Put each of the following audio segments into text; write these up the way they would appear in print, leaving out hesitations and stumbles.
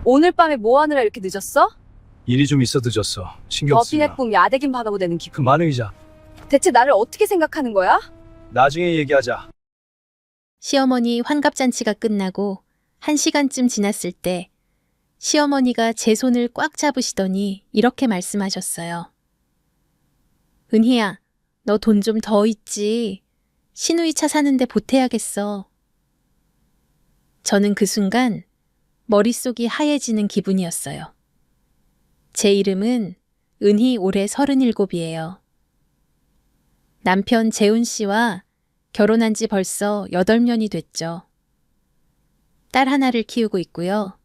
오늘 밤에 뭐 하느라 이렇게 늦었어? 일이 좀 있어 늦었어. 신경 쓰지 마. 머핀의 꿈 야대긴 바라고 되는 기분. 그만해 이자. 대체 나를 어떻게 생각하는 거야? 나중에 얘기하자. 시어머니 환갑잔치가 끝나고 1시간쯤 지났을 때 시어머니가 제 손을 꽉 잡으시더니 이렇게 말씀하셨어요. 은희야, 너 돈 좀 더 있지. 시누이 차 사는데 보태야겠어. 저는 그 순간 머릿속이 하얘지는 기분이었어요. 제 이름은 은희 올해 37이에요. 남편 재훈 씨와 결혼한 지 벌써 8년이 됐죠. 딸 하나를 키우고 있고요.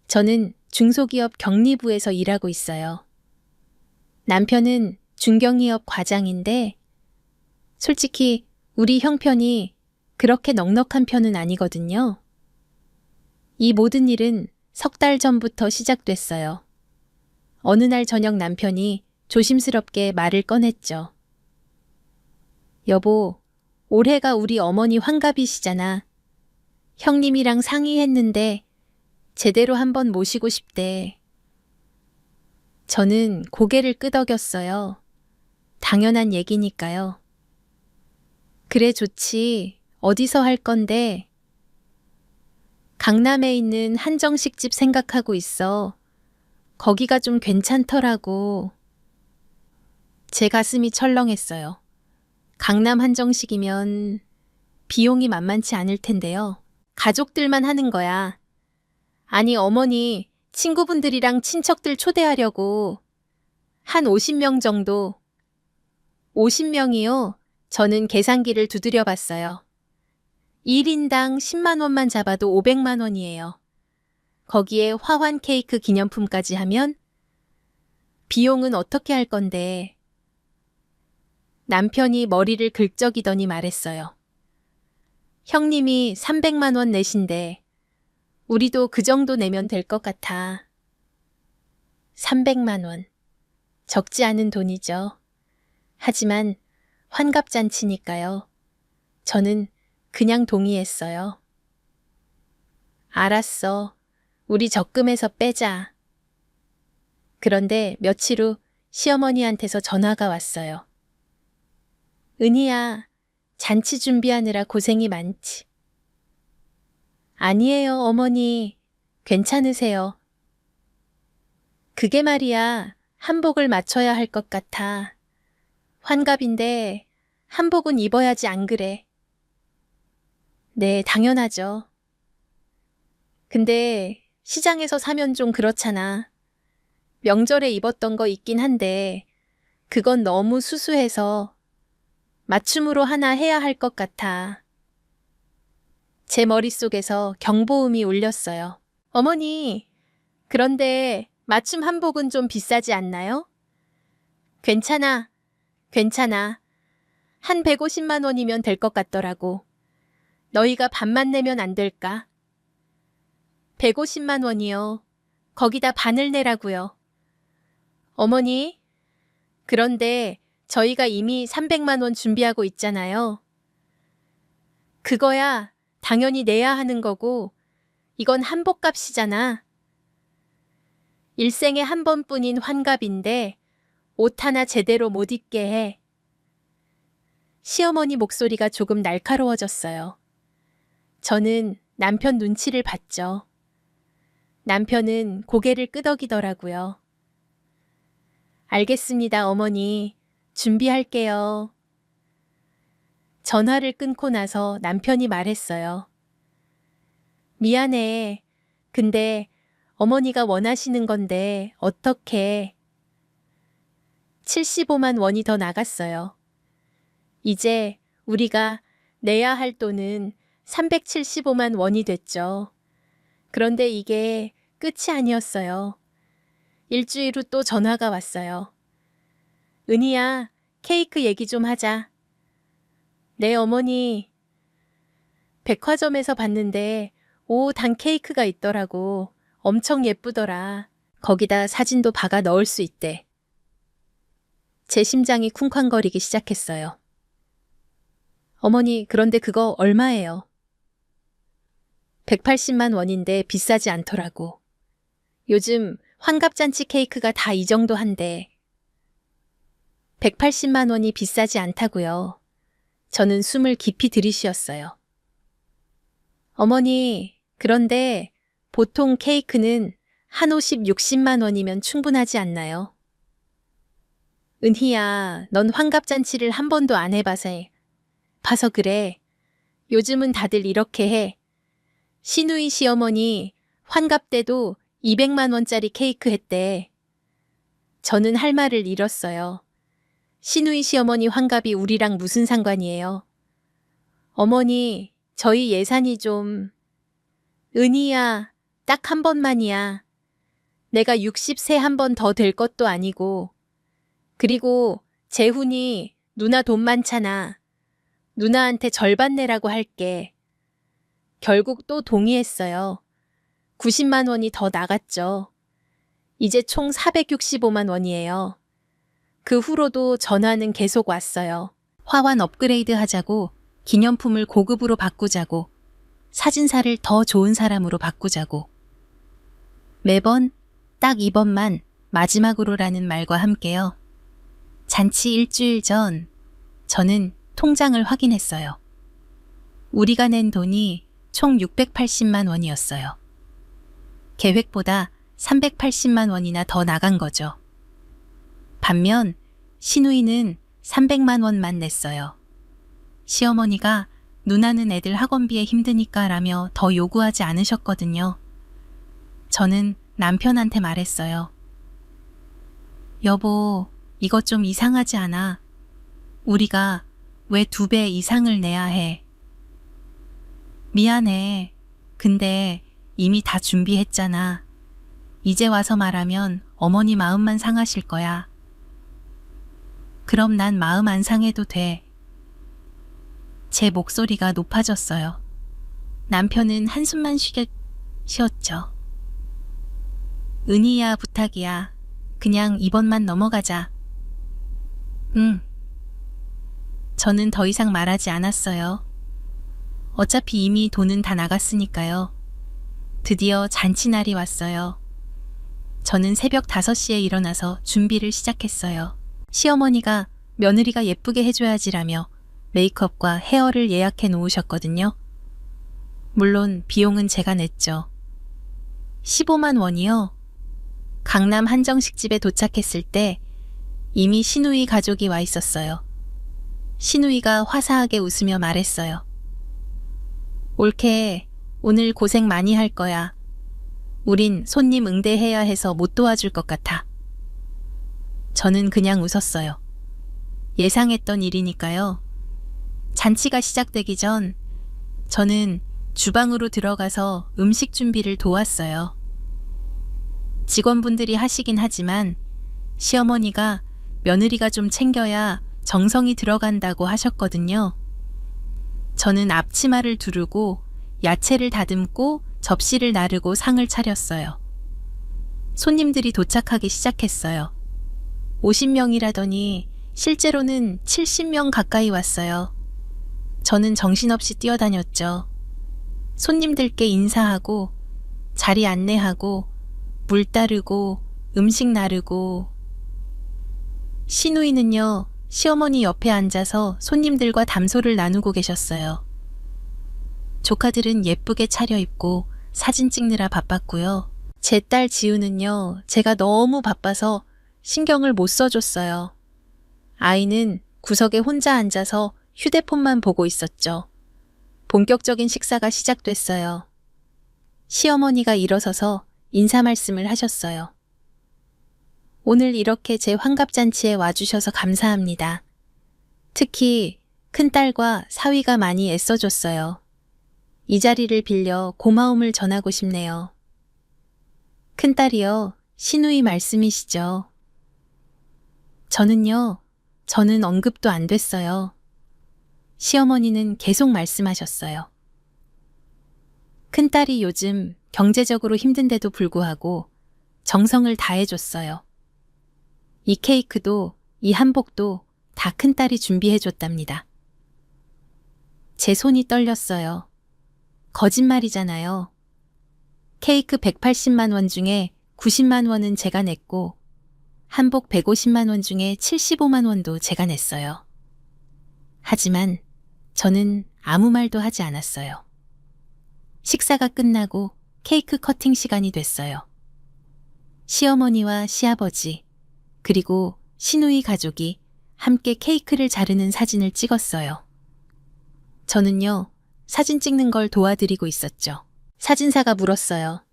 저는 중소기업 격리부에서 일하고 있어요. 남편은 중견기업 과장인데 솔직히 우리 형편이 그렇게 넉넉한 편은 아니거든요. 이 모든 일은 석 달 전부터 시작됐어요. 어느 날 저녁 남편이 조심스럽게 말을 꺼냈죠. 여보, 올해가 우리 어머니 환갑이시잖아. 형님이랑 상의했는데 제대로 한번 모시고 싶대. 저는 고개를 끄덕였어요. 당연한 얘기니까요. 그래 좋지. 어디서 할 건데? 강남에 있는 한정식집 생각하고 있어. 거기가 좀 괜찮더라고. 제 가슴이 철렁했어요. 강남 한정식이면 비용이 만만치 않을 텐데요. 가족들만 하는 거야. 아니 어머니, 친구분들이랑 친척들 초대하려고 한 50명 정도. 50명이요? 저는 계산기를 두드려 봤어요. 1인당 10만 원만 잡아도 500만 원이에요. 거기에 화환 케이크 기념품까지 하면 비용은 어떻게 할 건데? 남편이 머리를 긁적이더니 말했어요. 형님이 300만 원 내신대. 우리도 그 정도 내면 될 것 같아. 300만 원. 적지 않은 돈이죠. 하지만 환갑잔치니까요. 저는 그냥 동의했어요. 알았어. 우리 적금에서 빼자. 그런데 며칠 후 시어머니한테서 전화가 왔어요. 은희야, 잔치 준비하느라 고생이 많지. 아니에요, 어머니. 괜찮으세요. 그게 말이야, 한복을 맞춰야 할 것 같아. 환갑인데 한복은 입어야지 안 그래. 네, 당연하죠. 근데 시장에서 사면 좀 그렇잖아. 명절에 입었던 거 있긴 한데 그건 너무 수수해서 맞춤으로 하나 해야 할 것 같아. 제 머릿속에서 경보음이 울렸어요. 어머니, 그런데 맞춤 한복은 좀 비싸지 않나요? 괜찮아. 괜찮아. 한 150만 원이면 될 것 같더라고. 너희가 반만 내면 안 될까? 150만 원이요. 거기다 반을 내라고요. 어머니, 그런데 저희가 이미 300만 원 준비하고 있잖아요. 그거야 당연히 내야 하는 거고 이건 한복값이잖아. 일생에 한 번뿐인 환갑인데 옷 하나 제대로 못 입게 해. 시어머니 목소리가 조금 날카로워졌어요. 저는 남편 눈치를 봤죠. 남편은 고개를 끄덕이더라고요. 알겠습니다, 어머니. 준비할게요. 전화를 끊고 나서 남편이 말했어요. 미안해. 근데 어머니가 원하시는 건데 어떡해. 75만 원이 더 나갔어요. 이제 우리가 내야 할 돈은 375만 원이 됐죠. 그런데 이게 끝이 아니었어요. 일주일 후 또 전화가 왔어요. 은희야, 케이크 얘기 좀 하자. 네, 어머니. 백화점에서 봤는데 5단 케이크가 있더라고. 엄청 예쁘더라. 거기다 사진도 박아 넣을 수 있대. 제 심장이 쿵쾅거리기 시작했어요. 어머니, 그런데 그거 얼마예요? 180만 원인데 비싸지 않더라고. 요즘 환갑잔치 케이크가 다 이 정도 한데 180만 원이 비싸지 않다고요. 저는 숨을 깊이 들이쉬었어요. 어머니, 그런데 보통 케이크는 한 60만 원이면 충분하지 않나요? 은희야, 넌 환갑잔치를 한 번도 안 봐서 그래. 요즘은 다들 이렇게 해. 신우이 시어머니 환갑 때도 200만 원짜리 케이크 했대. 저는 할 말을 잃었어요. 신우이 시어머니 환갑이 우리랑 무슨 상관이에요? 어머니, 저희 예산이 좀... 은희야, 딱 한 번만이야. 내가 60세 한 번 더 될 것도 아니고. 그리고 재훈이 누나 돈 많잖아. 누나한테 절반 내라고 할게. 결국 또 동의했어요. 90만 원이 더 나갔죠. 이제 총 465만 원이에요. 그 후로도 전화는 계속 왔어요. 화환 업그레이드 하자고, 기념품을 고급으로 바꾸자고, 사진사를 더 좋은 사람으로 바꾸자고. 매번 딱 이번만 마지막으로라는 말과 함께요. 잔치 일주일 전 저는 통장을 확인했어요. 우리가 낸 돈이 총 680만 원이었어요. 계획보다 380만 원이나 더 나간 거죠. 반면 신우이는 300만 원만 냈어요. 시어머니가 누나는 애들 학원비에 힘드니까 라며 더 요구하지 않으셨거든요. 저는 남편한테 말했어요. 여보, 이거 좀 이상하지 않아? 우리가 왜 2배 이상을 내야 해? 미안해. 근데 이미 다 준비했잖아. 이제 와서 말하면 어머니 마음만 상하실 거야. 그럼 난 마음 안 상해도 돼. 제 목소리가 높아졌어요. 남편은 한숨만 쉬었죠. 은희야, 부탁이야. 그냥 이번만 넘어가자. 응. 저는 더 이상 말하지 않았어요. 어차피 이미 돈은 다 나갔으니까요. 드디어 잔치날이 왔어요. 저는 새벽 5시에 일어나서 준비를 시작했어요. 시어머니가 며느리가 예쁘게 해줘야지라며 메이크업과 헤어를 예약해 놓으셨거든요. 물론 비용은 제가 냈죠. 15만 원이요? 강남 한정식집에 도착했을 때 이미 신우이 가족이 와 있었어요. 신우이가 화사하게 웃으며 말했어요. 올케, 오늘 고생 많이 할 거야. 우린 손님 응대해야 해서 못 도와줄 것 같아. 저는 그냥 웃었어요. 예상했던 일이니까요. 잔치가 시작되기 전 저는 주방으로 들어가서 음식 준비를 도왔어요. 직원분들이 하시긴 하지만 시어머니가 며느리가 좀 챙겨야 정성이 들어간다고 하셨거든요. 저는 앞치마를 두르고 야채를 다듬고 접시를 나르고 상을 차렸어요. 손님들이 도착하기 시작했어요. 50명이라더니 실제로는 70명 가까이 왔어요. 저는 정신없이 뛰어다녔죠. 손님들께 인사하고 자리 안내하고 물 따르고 음식 나르고. 신우이는요, 시어머니 옆에 앉아서 손님들과 담소를 나누고 계셨어요. 조카들은 예쁘게 차려입고 사진 찍느라 바빴고요. 제 딸 지우는요, 제가 너무 바빠서 신경을 못 써줬어요. 아이는 구석에 혼자 앉아서 휴대폰만 보고 있었죠. 본격적인 식사가 시작됐어요. 시어머니가 일어서서 인사 말씀을 하셨어요. 오늘 이렇게 제 환갑잔치에 와주셔서 감사합니다. 특히 큰딸과 사위가 많이 애써줬어요. 이 자리를 빌려 고마움을 전하고 싶네요. 큰딸이요, 신우이 말씀이시죠? 저는 언급도 안 됐어요. 시어머니는 계속 말씀하셨어요. 큰딸이 요즘 경제적으로 힘든데도 불구하고 정성을 다해줬어요. 이 케이크도 이 한복도 다 큰딸이 준비해줬답니다. 제 손이 떨렸어요. 거짓말이잖아요. 케이크 180만 원 중에 90만 원은 제가 냈고 한복 150만 원 중에 75만 원도 제가 냈어요. 하지만 저는 아무 말도 하지 않았어요. 식사가 끝나고 케이크 커팅 시간이 됐어요. 시어머니와 시아버지, 그리고 시누이 가족이 함께 케이크를 자르는 사진을 찍었어요. 저는요, 사진 찍는 걸 도와드리고 있었죠. 사진사가 물었어요.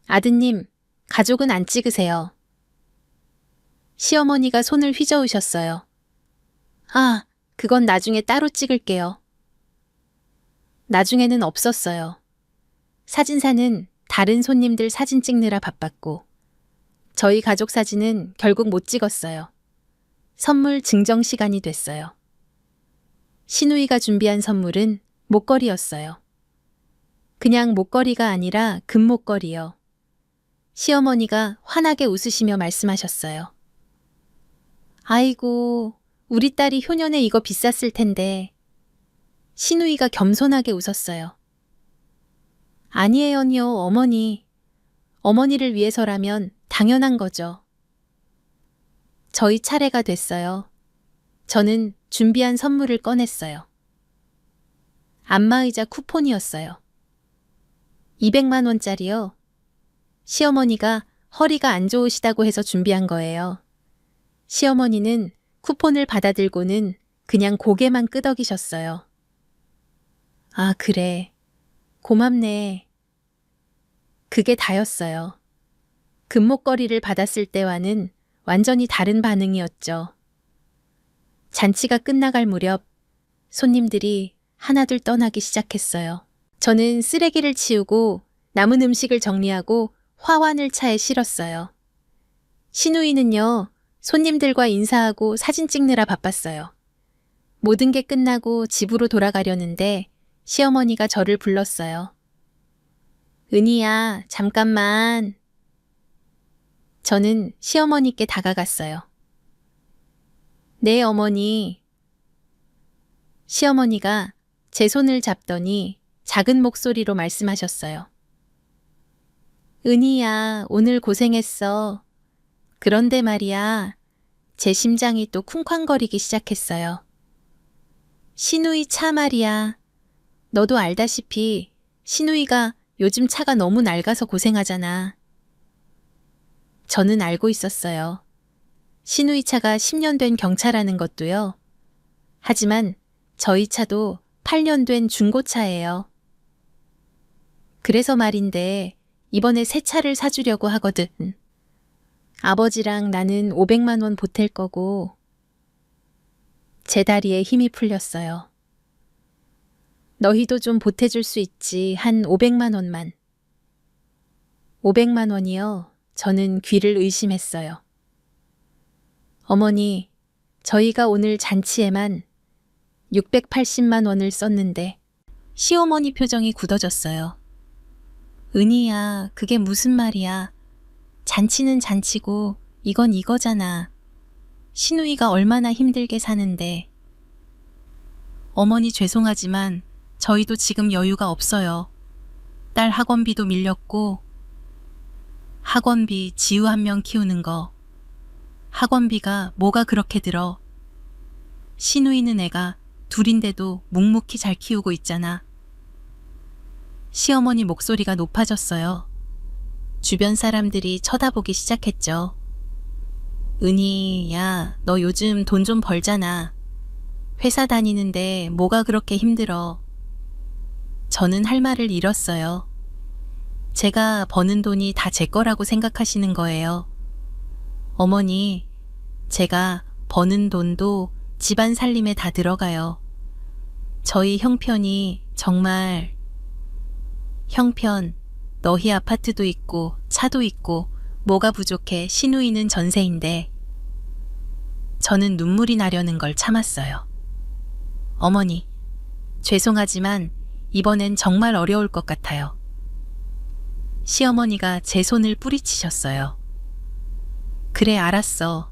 아드님, 가족은 안 찍으세요? 시어머니가 손을 휘저으셨어요. 아, 그건 나중에 따로 찍을게요. 나중에는 없었어요. 사진사는 다른 손님들 사진 찍느라 바빴고, 저희 가족 사진은 결국 못 찍었어요. 선물 증정 시간이 됐어요. 시누이가 준비한 선물은 목걸이였어요. 그냥 목걸이가 아니라 금목걸이요. 시어머니가 환하게 웃으시며 말씀하셨어요. 아이고, 우리 딸이 효년에 이거 비쌌을 텐데. 시누이가 겸손하게 웃었어요. 아니에요, 어머니. 어머니를 위해서라면 당연한 거죠. 저희 차례가 됐어요. 저는 준비한 선물을 꺼냈어요. 안마의자 쿠폰이었어요. 200만 원짜리요. 시어머니가 허리가 안 좋으시다고 해서 준비한 거예요. 시어머니는 쿠폰을 받아들고는 그냥 고개만 끄덕이셨어요. 아, 그래. 고맙네. 그게 다였어요. 금목걸이를 받았을 때와는 완전히 다른 반응이었죠. 잔치가 끝나갈 무렵 손님들이 하나둘 떠나기 시작했어요. 저는 쓰레기를 치우고 남은 음식을 정리하고 화환을 차에 실었어요. 시누이는요, 손님들과 인사하고 사진 찍느라 바빴어요. 모든 게 끝나고 집으로 돌아가려는데 시어머니가 저를 불렀어요. 은희야, 잠깐만. 저는 시어머니께 다가갔어요. 네, 어머니. 시어머니가 제 손을 잡더니 작은 목소리로 말씀하셨어요. 은희야, 오늘 고생했어. 그런데 말이야, 제 심장이 또 쿵쾅거리기 시작했어요. 시누이 차 말이야. 너도 알다시피 시누이가 요즘 차가 너무 낡아서 고생하잖아. 저는 알고 있었어요. 시누이 차가 10년 된 경차라는 것도요. 하지만 저희 차도 8년 된 중고차예요. 그래서 말인데 이번에 새 차를 사주려고 하거든. 아버지랑 나는 500만 원 보탤 거고. 제 다리에 힘이 풀렸어요. 너희도 좀 보태줄 수 있지. 한 500만 원만. 500만 원이요. 저는 귀를 의심했어요. 어머니, 저희가 오늘 잔치에만 680만 원을 썼는데 시어머니 표정이 굳어졌어요. 은희야, 그게 무슨 말이야. 잔치는 잔치고 이건 이거잖아. 시누이가 얼마나 힘들게 사는데. 어머니 죄송하지만 저희도 지금 여유가 없어요. 딸 학원비도 밀렸고 학원비 지우 한 명 키우는 거. 학원비가 뭐가 그렇게 들어. 시누이는 애가 둘인데도 묵묵히 잘 키우고 있잖아. 시어머니 목소리가 높아졌어요. 주변 사람들이 쳐다보기 시작했죠. 은희, 야, 너 요즘 돈 좀 벌잖아. 회사 다니는데 뭐가 그렇게 힘들어. 저는 할 말을 잃었어요. 제가 버는 돈이 다 제 거라고 생각하시는 거예요. 어머니, 제가 버는 돈도 집안 살림에 다 들어가요. 저희 형편이 정말... 형편, 너희 아파트도 있고 차도 있고 뭐가 부족해. 시누이는 전세인데. 저는 눈물이 나려는 걸 참았어요. 어머니, 죄송하지만 이번엔 정말 어려울 것 같아요. 시어머니가 제 손을 뿌리치셨어요. 그래, 알았어.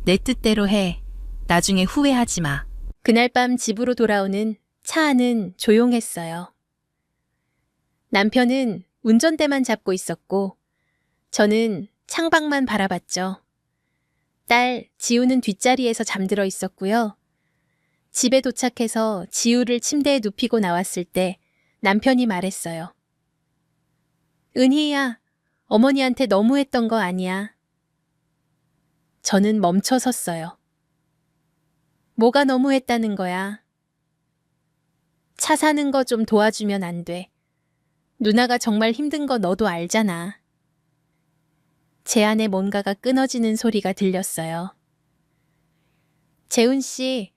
내 뜻대로 해. 나중에 후회하지 마. 그날 밤 집으로 돌아오는 차 안은 조용했어요. 남편은 운전대만 잡고 있었고 저는 창밖만 바라봤죠. 딸 지우는 뒷자리에서 잠들어 있었고요. 집에 도착해서 지우를 침대에 눕히고 나왔을 때 남편이 말했어요. 은희야, 어머니한테 너무했던 거 아니야. 저는 멈춰 섰어요. 뭐가 너무했다는 거야? 차 사는 거 좀 도와주면 안 돼. 누나가 정말 힘든 거 너도 알잖아. 제 안에 뭔가가 끊어지는 소리가 들렸어요. 재훈 씨,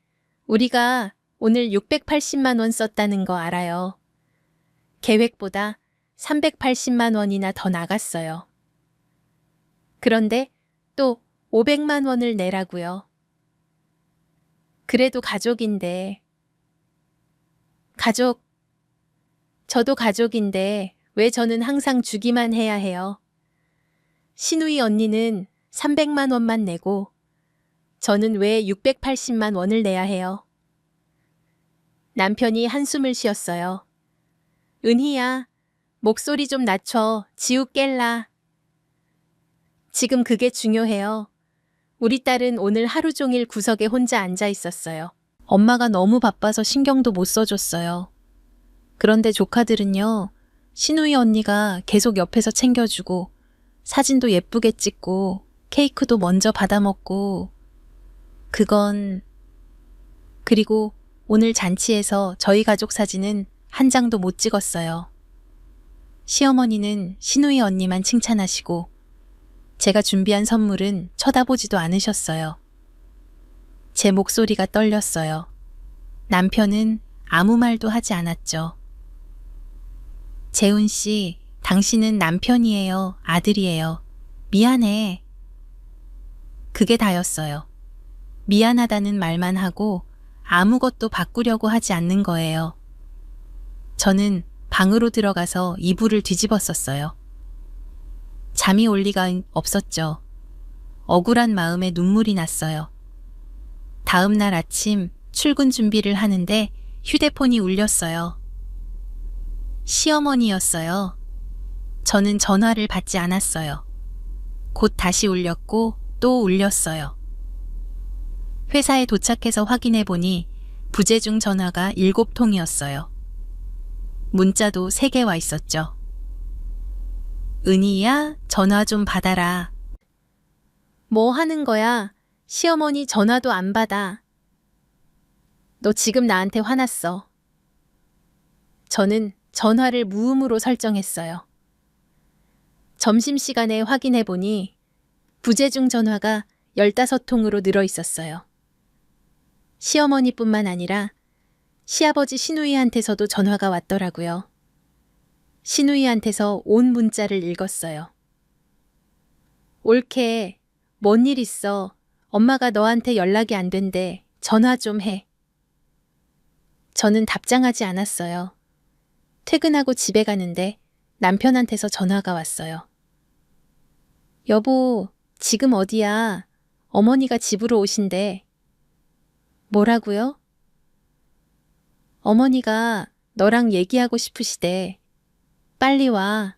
우리가 오늘 680만 원 썼다는 거 알아요. 계획보다 380만 원이나 더 나갔어요. 그런데 또 500만 원을 내라고요. 그래도 가족인데. 저도 가족인데 왜 저는 항상 주기만 해야 해요? 신우이 언니는 300만 원만 내고 저는 왜 680만 원을 내야 해요? 남편이 한숨을 쉬었어요. 은희야, 목소리 좀 낮춰. 지우 깰라. 지금 그게 중요해요. 우리 딸은 오늘 하루 종일 구석에 혼자 앉아 있었어요. 엄마가 너무 바빠서 신경도 못 써줬어요. 그런데 조카들은요, 신우이 언니가 계속 옆에서 챙겨주고 사진도 예쁘게 찍고 케이크도 먼저 받아먹고 그리고 오늘 잔치에서 저희 가족 사진은 한 장도 못 찍었어요. 시어머니는 신우이 언니만 칭찬하시고 제가 준비한 선물은 쳐다보지도 않으셨어요. 제 목소리가 떨렸어요. 남편은 아무 말도 하지 않았죠. 재훈 씨, 당신은 남편이에요, 아들이에요. 미안해. 그게 다였어요. 미안하다는 말만 하고 아무것도 바꾸려고 하지 않는 거예요. 저는 방으로 들어가서 이불을 뒤집었었어요. 잠이 올 리가 없었죠. 억울한 마음에 눈물이 났어요. 다음 날 아침 출근 준비를 하는데 휴대폰이 울렸어요. 시어머니였어요. 저는 전화를 받지 않았어요. 곧 다시 울렸고 또 울렸어요. 회사에 도착해서 확인해 보니 부재중 전화가 7통이었어요. 문자도 3개 와 있었죠. 은희야, 전화 좀 받아라. 뭐 하는 거야? 시어머니 전화도 안 받아. 너 지금 나한테 화났어. 저는 전화를 무음으로 설정했어요. 점심시간에 확인해 보니 부재중 전화가 15통으로 늘어 있었어요. 시어머니뿐만 아니라 시아버지 신우이한테서도 전화가 왔더라고요. 신우이한테서 온 문자를 읽었어요. 옳게, 뭔 일 있어? 엄마가 너한테 연락이 안 된대. 전화 좀 해. 저는 답장하지 않았어요. 퇴근하고 집에 가는데 남편한테서 전화가 왔어요. 여보, 지금 어디야? 어머니가 집으로 오신대. 뭐라고요? 어머니가 너랑 얘기하고 싶으시대. 빨리 와.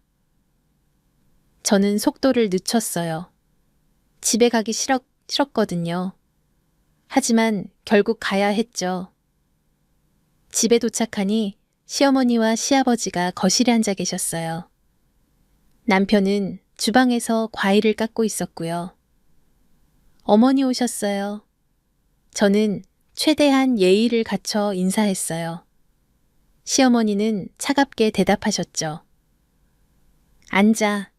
저는 속도를 늦췄어요. 집에 가기 싫었거든요. 하지만 결국 가야 했죠. 집에 도착하니 시어머니와 시아버지가 거실에 앉아 계셨어요. 남편은 주방에서 과일을 깎고 있었고요. 어머니 오셨어요. 저는 최대한 예의를 갖춰 인사했어요. 시어머니는 차갑게 대답하셨죠. 앉아.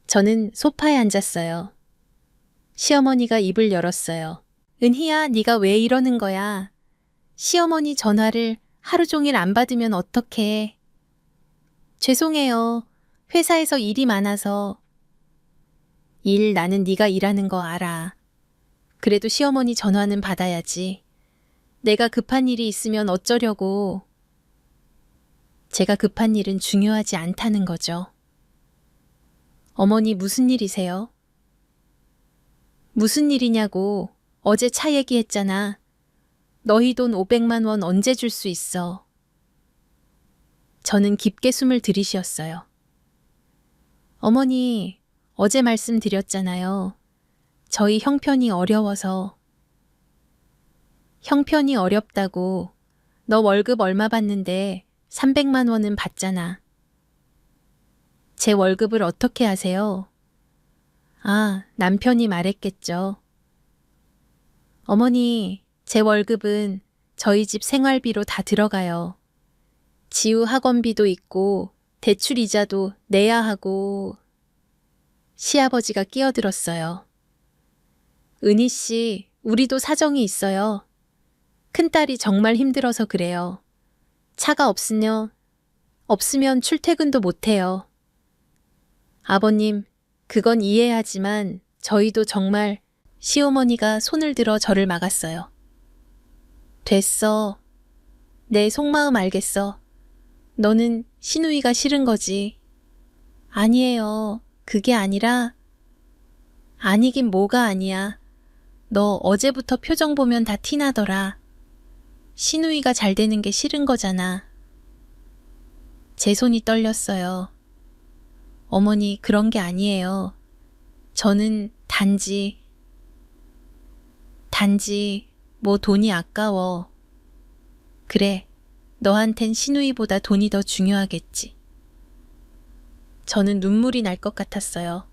저는 소파에 앉았어요. 시어머니가 입을 열었어요. 은희야, 네가 왜 이러는 거야? 시어머니 전화를 하루 종일 안 받으면 어떡해. 죄송해요. 회사에서 일이 많아서. 나는 네가 일하는 거 알아. 그래도 시어머니 전화는 받아야지. 내가 급한 일이 있으면 어쩌려고. 제가 급한 일은 중요하지 않다는 거죠. 어머니 무슨 일이세요? 무슨 일이냐고. 어제 차 얘기했잖아. 너희 돈 500만 원 언제 줄 수 있어? 저는 깊게 숨을 들이쉬었어요. 어머니, 어제 말씀드렸잖아요. 저희 형편이 어려워서. 형편이 어렵다고. 너 월급 얼마 받는데 300만 원은 받잖아. 제 월급을 어떻게 아세요? 아, 남편이 말했겠죠. 어머니, 제 월급은 저희 집 생활비로 다 들어가요. 지우 학원비도 있고 대출 이자도 내야 하고. 시아버지가 끼어들었어요. 은희 씨, 우리도 사정이 있어요. 큰딸이 정말 힘들어서 그래요. 차가 없으면 출퇴근도 못해요. 아버님, 그건 이해하지만 저희도 정말. 시어머니가 손을 들어 저를 막았어요. 됐어. 내 속마음 알겠어. 너는 시누이가 싫은 거지. 아니에요. 그게 아니라. 아니긴 뭐가 아니야. 너 어제부터 표정 보면 다 티나더라. 시누이가 잘 되는 게 싫은 거잖아. 제 손이 떨렸어요. 어머니, 그런 게 아니에요. 저는 단지 뭐 돈이 아까워. 그래, 너한텐 시누이보다 돈이 더 중요하겠지. 저는 눈물이 날 것 같았어요.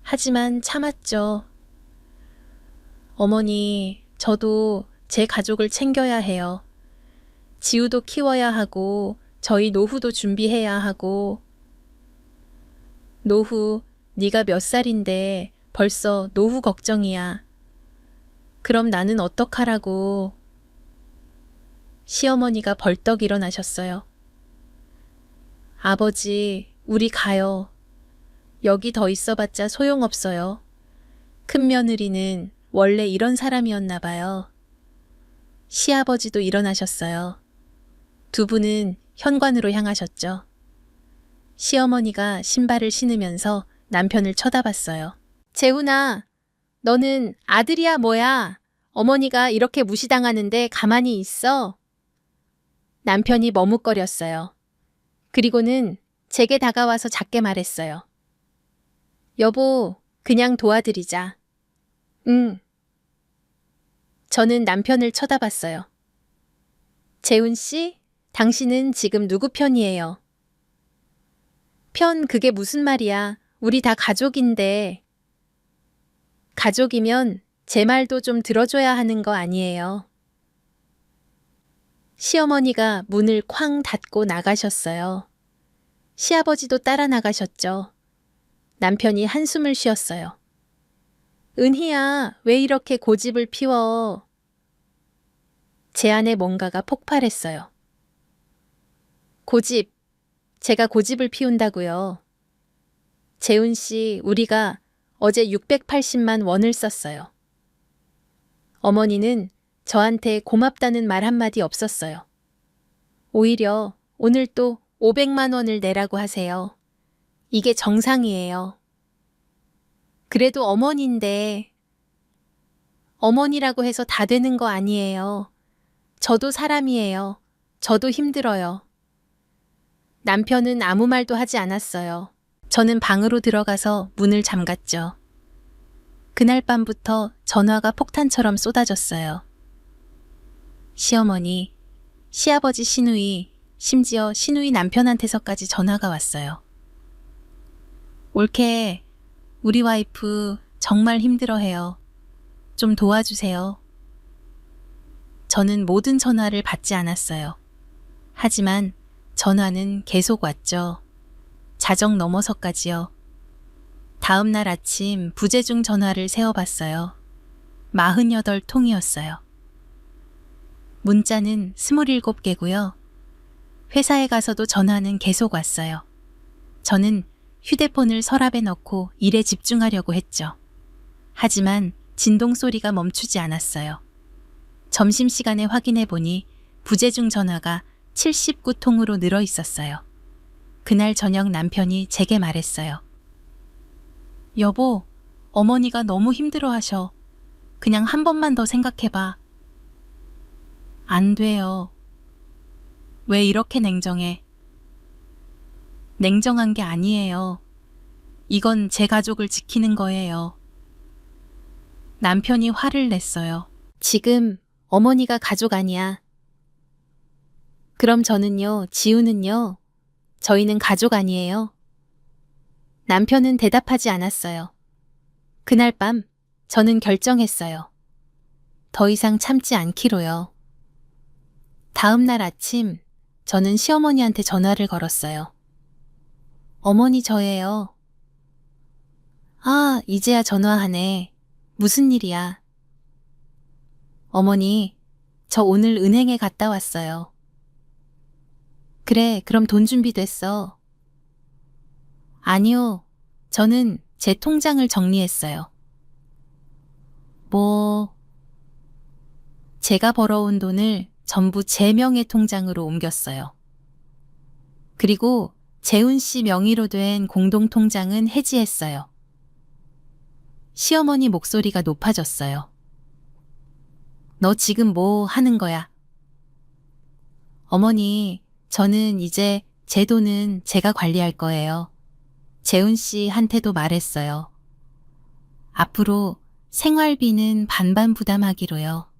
하지만 참았죠. 어머니, 저도 제 가족을 챙겨야 해요. 지우도 키워야 하고 저희 노후도 준비해야 하고. 노후, 네가 몇 살인데 벌써 노후 걱정이야. 그럼 나는 어떡하라고. 시어머니가 벌떡 일어나셨어요. 아버지, 우리 가요. 여기 더 있어봤자 소용없어요. 큰며느리는 원래 이런 사람이었나 봐요. 시아버지도 일어나셨어요. 두 분은 현관으로 향하셨죠. 시어머니가 신발을 신으면서 남편을 쳐다봤어요. 재훈아, 너는 아들이야 뭐야? 어머니가 이렇게 무시당하는데 가만히 있어? 남편이 머뭇거렸어요. 그리고는 제게 다가와서 작게 말했어요. 여보, 그냥 도와드리자. 응. 저는 남편을 쳐다봤어요. 재훈 씨, 당신은 지금 누구 편이에요? 편, 그게 무슨 말이야? 우리 다 가족인데. 가족이면 제 말도 좀 들어줘야 하는 거 아니에요. 시어머니가 문을 쾅 닫고 나가셨어요. 시아버지도 따라 나가셨죠. 남편이 한숨을 쉬었어요. 은희야, 왜 이렇게 고집을 피워? 제 안에 뭔가가 폭발했어요. 고집, 제가 고집을 피운다고요. 재훈 씨, 우리가 어제 680만 원을 썼어요. 어머니는 저한테 고맙다는 말 한마디 없었어요. 오히려 오늘 또 500만 원을 내라고 하세요. 이게 정상이에요. 그래도 어머니인데. 어머니라고 해서 다 되는 거 아니에요. 저도 사람이에요. 저도 힘들어요. 남편은 아무 말도 하지 않았어요. 저는 방으로 들어가서 문을 잠갔죠. 그날 밤부터 전화가 폭탄처럼 쏟아졌어요. 시어머니, 시아버지 시누이, 심지어 시누이 남편한테서까지 전화가 왔어요. 올케, 우리 와이프 정말 힘들어해요. 좀 도와주세요. 저는 모든 전화를 받지 않았어요. 하지만 전화는 계속 왔죠. 자정 넘어서까지요. 다음 날 아침 부재중 전화를 세어봤어요. 48통이었어요. 문자는 27개고요. 회사에 가서도 전화는 계속 왔어요. 저는 휴대폰을 서랍에 넣고 일에 집중하려고 했죠. 하지만 진동 소리가 멈추지 않았어요. 점심시간에 확인해 보니 부재중 전화가 79통으로 늘어 있었어요. 그날 저녁 남편이 제게 말했어요. 여보, 어머니가 너무 힘들어하셔. 그냥 한 번만 더 생각해봐. 안 돼요. 왜 이렇게 냉정해? 냉정한 게 아니에요. 이건 제 가족을 지키는 거예요. 남편이 화를 냈어요. 지금 어머니가 가족 아니야. 그럼 저는요, 지우는요, 저희는 가족 아니에요. 남편은 대답하지 않았어요. 그날 밤 저는 결정했어요. 더 이상 참지 않기로요. 다음 날 아침 저는 시어머니한테 전화를 걸었어요. 어머니 저예요. 아, 이제야 전화하네. 무슨 일이야? 어머니, 저 오늘 은행에 갔다 왔어요. 그래, 그럼 돈 준비됐어. 아니요, 저는 제 통장을 정리했어요. 제가 벌어온 돈을 전부 제 명의 통장으로 옮겼어요. 그리고 재훈 씨 명의로 된 공동통장은 해지했어요. 시어머니 목소리가 높아졌어요. 너 지금 뭐 하는 거야? 어머니, 저는 이제 제 돈은 제가 관리할 거예요. 재훈 씨한테도 말했어요. 앞으로 생활비는 반반 부담하기로요.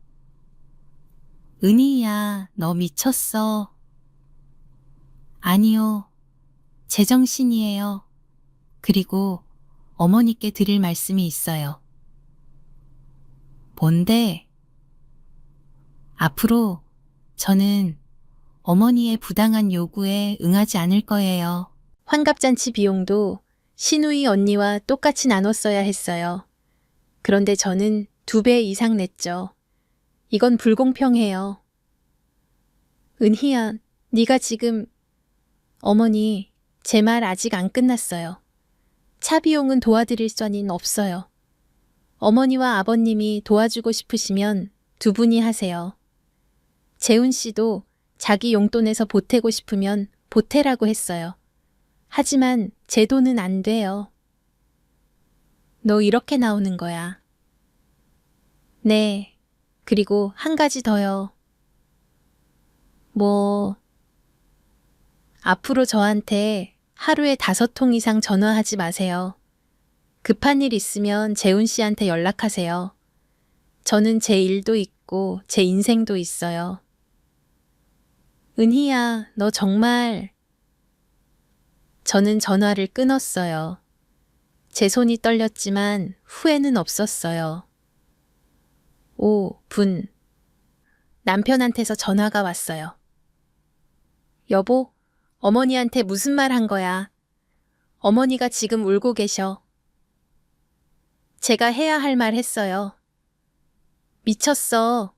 은희야, 너 미쳤어. 아니요, 제정신이에요. 그리고 어머니께 드릴 말씀이 있어요. 뭔데? 앞으로 저는 어머니의 부당한 요구에 응하지 않을 거예요. 환갑잔치 비용도 시누이 언니와 똑같이 나눴어야 했어요. 그런데 저는 2배 이상 냈죠. 이건 불공평해요. 은희야, 네가 지금... 어머니, 제 말 아직 안 끝났어요. 차 비용은 도와드릴 수는 없어요. 어머니와 아버님이 도와주고 싶으시면 2분이 하세요. 재훈 씨도 자기 용돈에서 보태고 싶으면 보태라고 했어요. 하지만 제 돈은 안 돼요. 너 이렇게 나오는 거야. 네, 그리고 한 가지 더요. 앞으로 저한테 하루에 5통 이상 전화하지 마세요. 급한 일 있으면 재훈 씨한테 연락하세요. 저는 제 일도 있고 제 인생도 있어요. 은희야, 너 정말... 저는 전화를 끊었어요. 제 손이 떨렸지만 후회는 없었어요. 5분. 남편한테서 전화가 왔어요. 여보, 어머니한테 무슨 말 한 거야? 어머니가 지금 울고 계셔. 제가 해야 할 말 했어요. 미쳤어.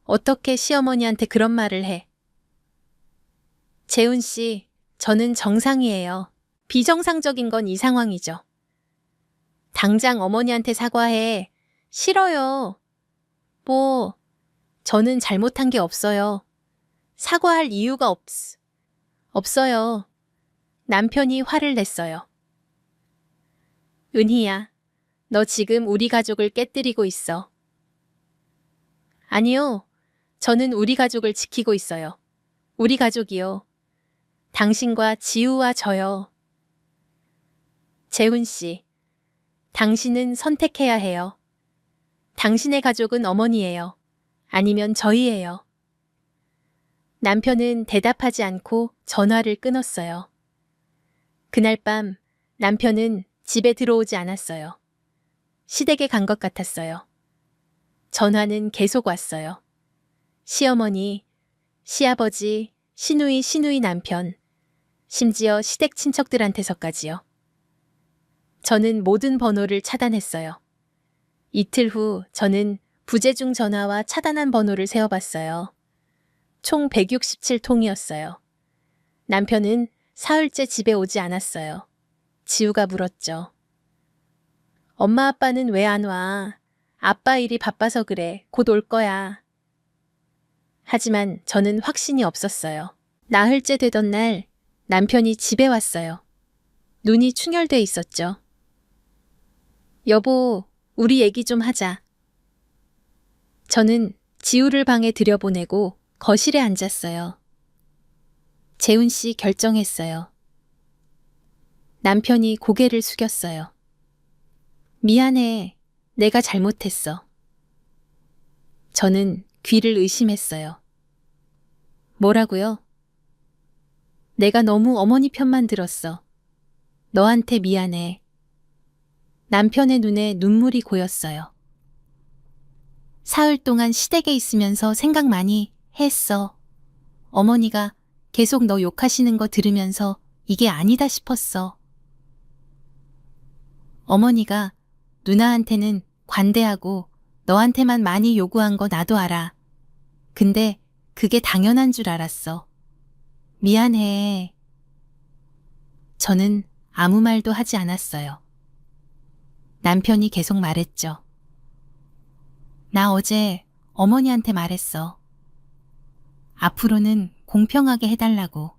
어떻게 시어머니한테 그런 말을 해? 재훈 씨, 저는 정상이에요. 비정상적인 건 이 상황이죠. 당장 어머니한테 사과해. 싫어요. 저는 잘못한 게 없어요. 사과할 이유가 없어요. 남편이 화를 냈어요. 은희야, 너 지금 우리 가족을 깨뜨리고 있어. 아니요, 저는 우리 가족을 지키고 있어요. 우리 가족이요. 당신과 지우와 저요. 재훈 씨, 당신은 선택해야 해요. 당신의 가족은 어머니예요. 아니면 저희예요. 남편은 대답하지 않고 전화를 끊었어요. 그날 밤 남편은 집에 들어오지 않았어요. 시댁에 간 것 같았어요. 전화는 계속 왔어요. 시어머니, 시아버지, 시누이 남편, 심지어 시댁 친척들한테서까지요. 저는 모든 번호를 차단했어요. 이틀 후 저는 부재중 전화와 차단한 번호를 세어봤어요. 총 167통이었어요. 남편은 사흘째 집에 오지 않았어요. 지우가 물었죠. 엄마 아빠는 왜 안 와? 아빠 일이 바빠서 그래. 곧 올 거야. 하지만 저는 확신이 없었어요. 나흘째 되던 날 남편이 집에 왔어요. 눈이 충혈돼 있었죠. 여보, 우리 얘기 좀 하자. 저는 지우를 방에 들여보내고 거실에 앉았어요. 재훈 씨 결정했어요. 남편이 고개를 숙였어요. 미안해. 내가 잘못했어. 저는 귀를 의심했어요. 뭐라고요? 내가 너무 어머니 편만 들었어. 너한테 미안해. 남편의 눈에 눈물이 고였어요. 사흘 동안 시댁에 있으면서 생각 많이 했어. 어머니가 계속 너 욕하시는 거 들으면서 이게 아니다 싶었어. 어머니가 누나한테는 관대하고 너한테만 많이 요구한 거 나도 알아. 근데 그게 당연한 줄 알았어. 미안해. 저는 아무 말도 하지 않았어요. 남편이 계속 말했죠. 나 어제 어머니한테 말했어. 앞으로는 공평하게 해달라고.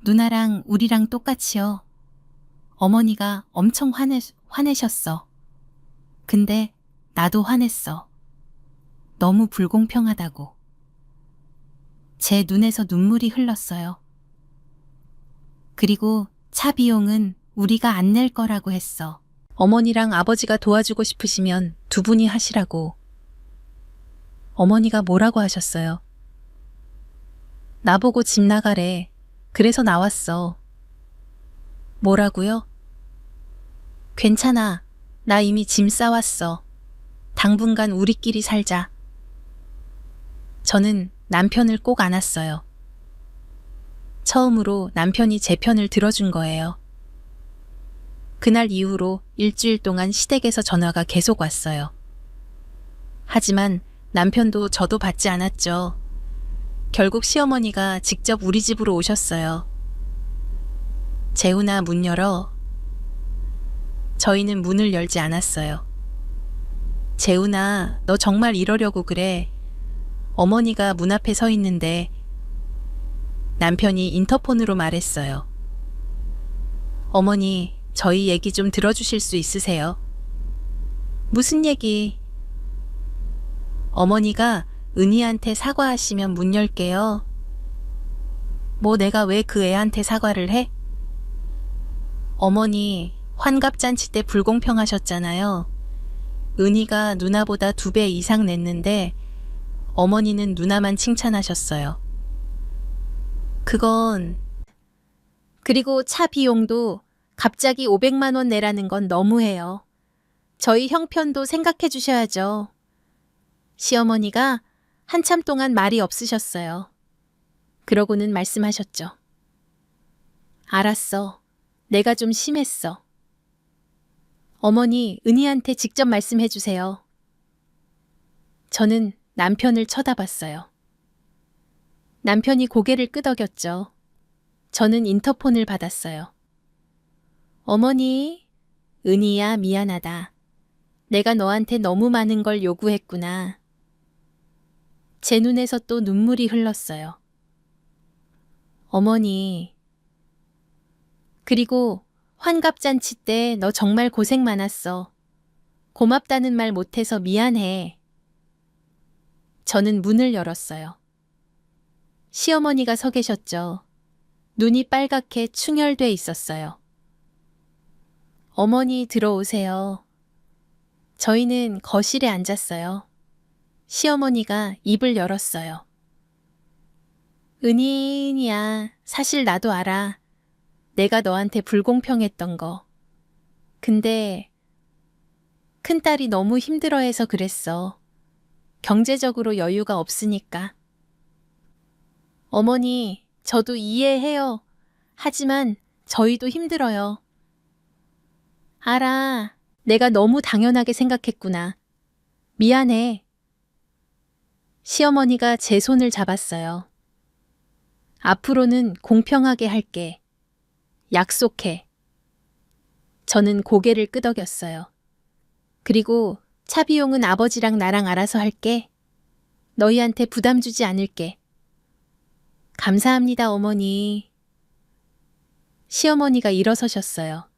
누나랑 우리랑 똑같이요. 어머니가 엄청 화내셨어. 근데 나도 화냈어. 너무 불공평하다고. 제 눈에서 눈물이 흘렀어요. 그리고 차 비용은 우리가 안 낼 거라고 했어. 어머니랑 아버지가 도와주고 싶으시면 두 분이 하시라고. 어머니가 뭐라고 하셨어요? 나보고 집 나가래. 그래서 나왔어. 뭐라고요? 괜찮아. 나 이미 짐 싸왔어. 당분간 우리끼리 살자. 저는 남편을 꼭 안았어요. 처음으로 남편이 제 편을 들어준 거예요. 그날 이후로 일주일 동안 시댁에서 전화가 계속 왔어요. 하지만 남편도 저도 받지 않았죠. 결국 시어머니가 직접 우리 집으로 오셨어요. 재훈아, 문 열어. 저희는 문을 열지 않았어요. 재훈아, 너 정말 이러려고 그래. 어머니가 문 앞에 서 있는데. 남편이 인터폰으로 말했어요. 어머니, 저희 얘기 좀 들어주실 수 있으세요? 무슨 얘기? 어머니가 은희한테 사과하시면 문 열게요. 뭐 내가 왜 그 애한테 사과를 해? 어머니, 환갑잔치 때 불공평하셨잖아요. 은희가 누나보다 2배 이상 냈는데 어머니는 누나만 칭찬하셨어요. 그건... 그리고 차 비용도 갑자기 500만 원 내라는 건 너무해요. 저희 형편도 생각해 주셔야죠. 시어머니가 한참 동안 말이 없으셨어요. 그러고는 말씀하셨죠. 알았어. 내가 좀 심했어. 어머니, 은희한테 직접 말씀해 주세요. 저는 남편을 쳐다봤어요. 남편이 고개를 끄덕였죠. 저는 인터폰을 받았어요. 어머니, 은희야, 미안하다. 내가 너한테 너무 많은 걸 요구했구나. 제 눈에서 또 눈물이 흘렀어요. 어머니. 그리고 환갑잔치 때 너 정말 고생 많았어. 고맙다는 말 못해서 미안해. 저는 문을 열었어요. 시어머니가 서 계셨죠. 눈이 빨갛게 충혈돼 있었어요. 어머니 들어오세요. 저희는 거실에 앉았어요. 시어머니가 입을 열었어요. 은희야, 사실 나도 알아. 내가 너한테 불공평했던 거. 근데 큰딸이 너무 힘들어해서 그랬어. 경제적으로 여유가 없으니까. 어머니, 저도 이해해요. 하지만 저희도 힘들어요. 알아. 내가 너무 당연하게 생각했구나. 미안해. 시어머니가 제 손을 잡았어요. 앞으로는 공평하게 할게. 약속해. 저는 고개를 끄덕였어요. 그리고 차 비용은 아버지랑 나랑 알아서 할게. 너희한테 부담 주지 않을게. 감사합니다, 어머니. 시어머니가 일어서셨어요.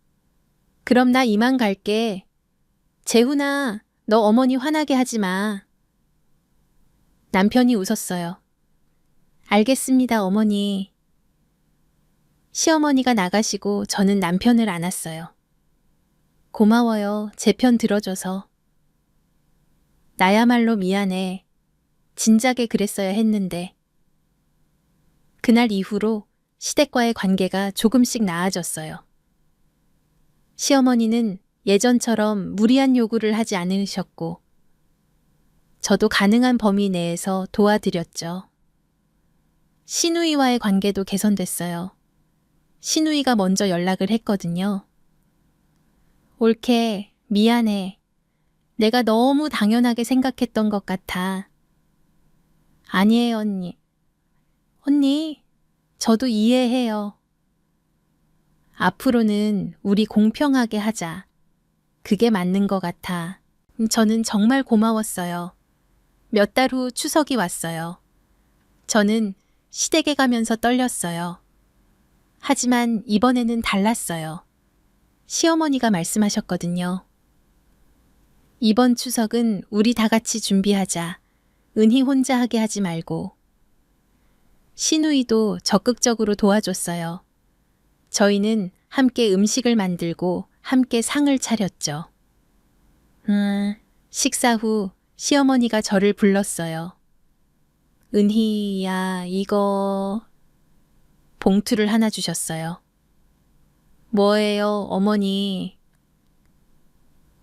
그럼 나 이만 갈게. 재훈아, 너 어머니 화나게 하지 마. 남편이 웃었어요. 알겠습니다, 어머니. 시어머니가 나가시고 저는 남편을 안았어요. 고마워요. 제 편 들어줘서. 나야말로 미안해. 진작에 그랬어야 했는데. 그날 이후로 시댁과의 관계가 조금씩 나아졌어요. 시어머니는 예전처럼 무리한 요구를 하지 않으셨고, 저도 가능한 범위 내에서 도와드렸죠. 시누이와의 관계도 개선됐어요. 시누이가 먼저 연락을 했거든요. 옳게, 미안해. 내가 너무 당연하게 생각했던 것 같아. 아니에요, 언니. 언니, 저도 이해해요. 앞으로는 우리 공평하게 하자. 그게 맞는 것 같아. 저는 정말 고마웠어요. 몇 달 후 추석이 왔어요. 저는 시댁에 가면서 떨렸어요. 하지만 이번에는 달랐어요. 시어머니가 말씀하셨거든요. 이번 추석은 우리 다 같이 준비하자. 은희 혼자 하게 하지 말고. 시누이도 적극적으로 도와줬어요. 저희는 함께 음식을 만들고 함께 상을 차렸죠. 식사 후 시어머니가 저를 불렀어요. 은희야, 이거... 봉투를 하나 주셨어요. 뭐예요, 어머니?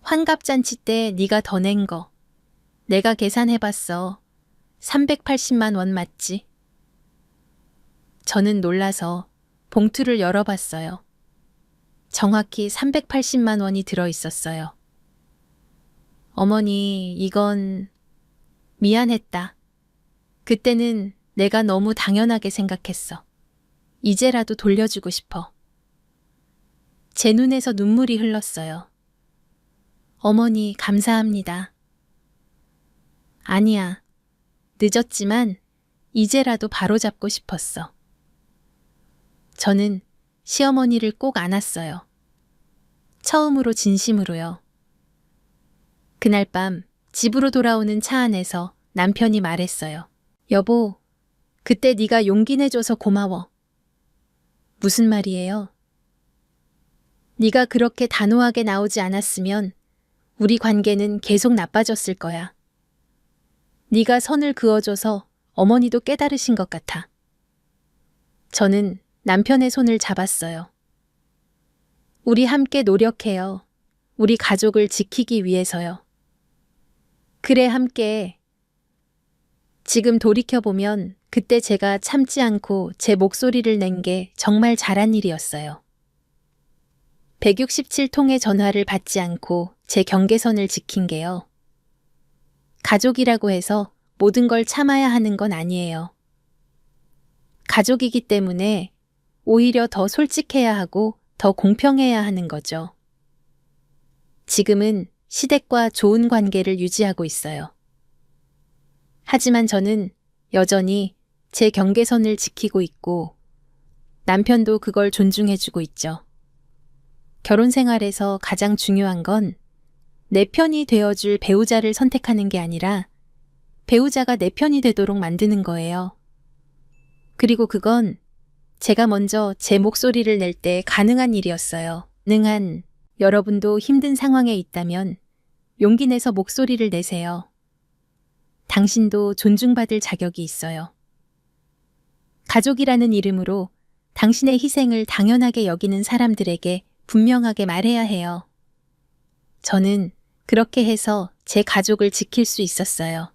환갑잔치 때 네가 더 낸 거. 내가 계산해봤어. 380만 원 맞지? 저는 놀라서 봉투를 열어봤어요. 정확히 380만 원이 들어있었어요. 어머니, 이건 미안했다. 그때는 내가 너무 당연하게 생각했어. 이제라도 돌려주고 싶어. 제 눈에서 눈물이 흘렀어요. 어머니, 감사합니다. 아니야. 늦었지만 이제라도 바로잡고 싶었어. 저는 시어머니를 꼭 안았어요. 처음으로 진심으로요. 그날 밤 집으로 돌아오는 차 안에서 남편이 말했어요. 여보, 그때 네가 용기 내줘서 고마워. 무슨 말이에요? 네가 그렇게 단호하게 나오지 않았으면 우리 관계는 계속 나빠졌을 거야. 네가 선을 그어줘서 어머니도 깨달으신 것 같아. 저는 남편의 손을 잡았어요. 우리 함께 노력해요. 우리 가족을 지키기 위해서요. 그래, 함께. 지금 돌이켜보면 그때 제가 참지 않고 제 목소리를 낸 게 정말 잘한 일이었어요. 167통의 전화를 받지 않고 제 경계선을 지킨 게요. 가족이라고 해서 모든 걸 참아야 하는 건 아니에요. 가족이기 때문에 오히려 더 솔직해야 하고 더 공평해야 하는 거죠. 지금은 시댁과 좋은 관계를 유지하고 있어요. 하지만 저는 여전히 제 경계선을 지키고 있고 남편도 그걸 존중해주고 있죠. 결혼 생활에서 가장 중요한 건 내 편이 되어줄 배우자를 선택하는 게 아니라 배우자가 내 편이 되도록 만드는 거예요. 그리고 그건 제가 먼저 제 목소리를 낼 때 가능한 일이었어요. 가능한 여러분도 힘든 상황에 있다면 용기 내서 목소리를 내세요. 당신도 존중받을 자격이 있어요. 가족이라는 이름으로 당신의 희생을 당연하게 여기는 사람들에게 분명하게 말해야 해요. 저는 그렇게 해서 제 가족을 지킬 수 있었어요.